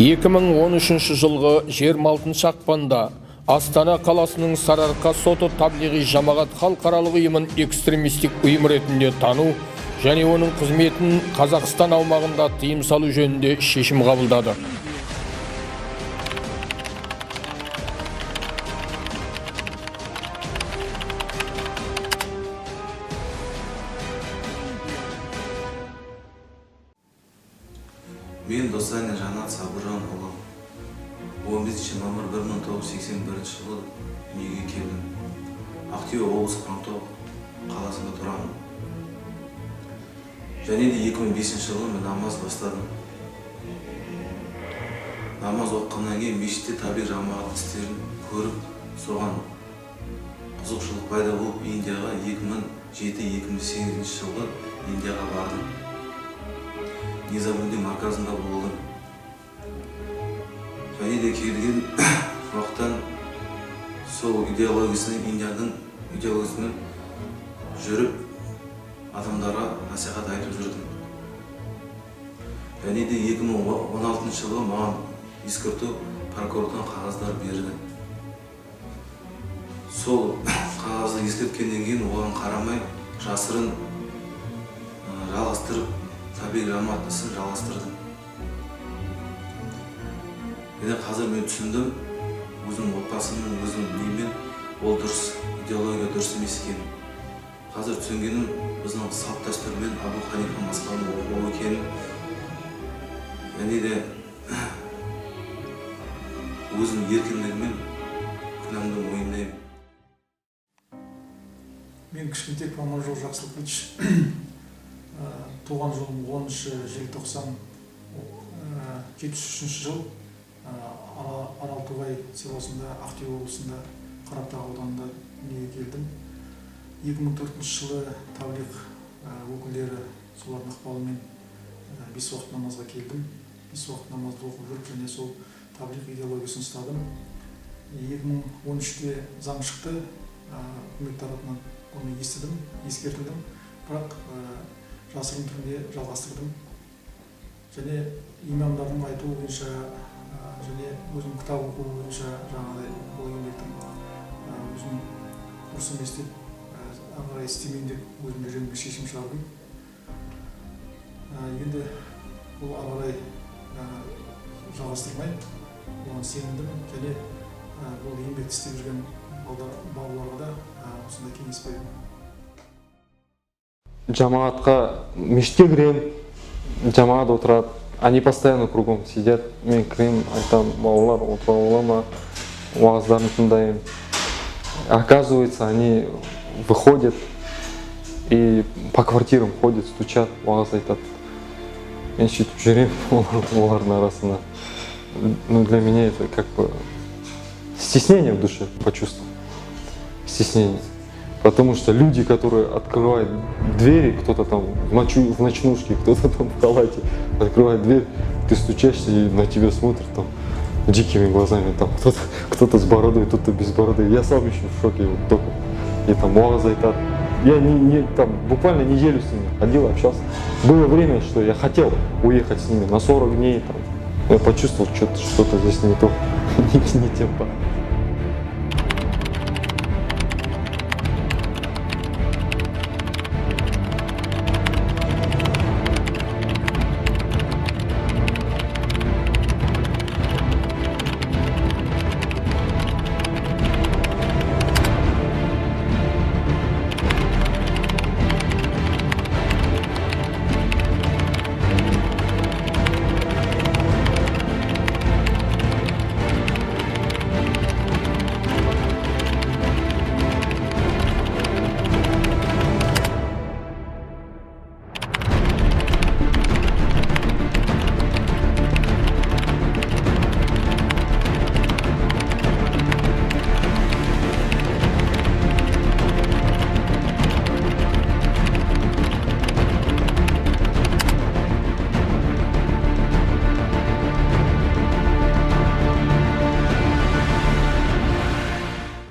2013 жылғы 26 ақпанда Астана қаласының Сарыарқа соты таблиғи жамағат халықаралық ұйымын экстремистік ұйым ретінде тану және оның қызметін Қазақстан аумағында тыйым салу жөнінде шешім қабылдады. Мен Досанин Жанат Сабыржанұлы 15 мамыр 1981 жылы дүниеге келдім. Ақтөбе облысы Хромтау қаласында тұрамын. Және де 2005 жылы мен намаз бастадым. Намаз оқығаннан кейін мешітте таблиғ жамағат істерін көріп, соған қызығушылық пайда болып, Индияға 2007-2008 жылы Индияға бардым. Низамуддин марказында болдым. Және де келген уақыттан сол идеологиясының, Индияның идеологиясымен жүріп, адамдарға насихат айтып жүрдім. Және де 2016 жылы маған ескерту прокуратурадан қағаздар берді. Сол қағазды ескерткеннен кейін оған қарамай жасырын жалғастырып, таблиғ жамағат ісін жалғастырдым. Және қазір мен түсіндім, өзім отбасымның, өзім немен ол дұрыс, идеология дұрыс емес екенін. Қазір түсінгенім, біздің салт дәстүрмен Абу Ханифа мазхабының оқуы екенін. Және де өзім еркіндігімен күнәмді мойындаймын. Мен Кішкентек Аманжол Жақсылықович. Туған жылым 10 желтоқсан 73 жыл Аралтубай селосында, Ақтөбе облысында, Қаратау ауданында дүниеге келдім. 2004 жылы таблиғ өкілдері солардың ықпалымен 5 уақыт намазға келдім. 5 уақыт намазды оқып жүріп, және сол таблиғ идеологиясын ұстадым. 2013-те заң шықты, үкімет тарапынан оны естідім, ескертілдім, бірақ жасырын түрінде жалғастырдым. Және имамдардың айтуы бойынша, және өзім кітап оқу бойынша жаңағыдай бұл еңбектің өзім дұрыс емес деп, ары қарай істемейін деп өзім жүрегімде шешім шығардым. Енді бұл ары қарай жалғастырмай, оған сенімдім, және бұл еңбекті істеп жүрген балаларға да осындай кеңес беремін. Жамағатқа мешітке кірем, жамағат отырады, они постоянно кругом сидят. Мен кірем, айтам, балалар отыра бола ма, уағыздарын тыңдаймын. Оказывается, они выходят и по квартирам ходят, стучат, уағыз айтады. Мен сөйтіп жүрем олардың арасында. Ну, для меня это как бы стеснение в душе почувствовал. Стеснение. Потому что люди, которые открывают двери, кто-то там в ночнушке, кто-то там в халате, открывает дверь, ты стучишься и на тебя смотрят там дикими глазами, там кто-то с бородой, кто-то без бороды. Я сам еще в шоке вот только. И там уағыз айтады. Я там буквально неделю с ними ходил, общался. Было время, что я хотел уехать с ними на 40 дней. Там. Я почувствовал, что-то здесь не то, не тем.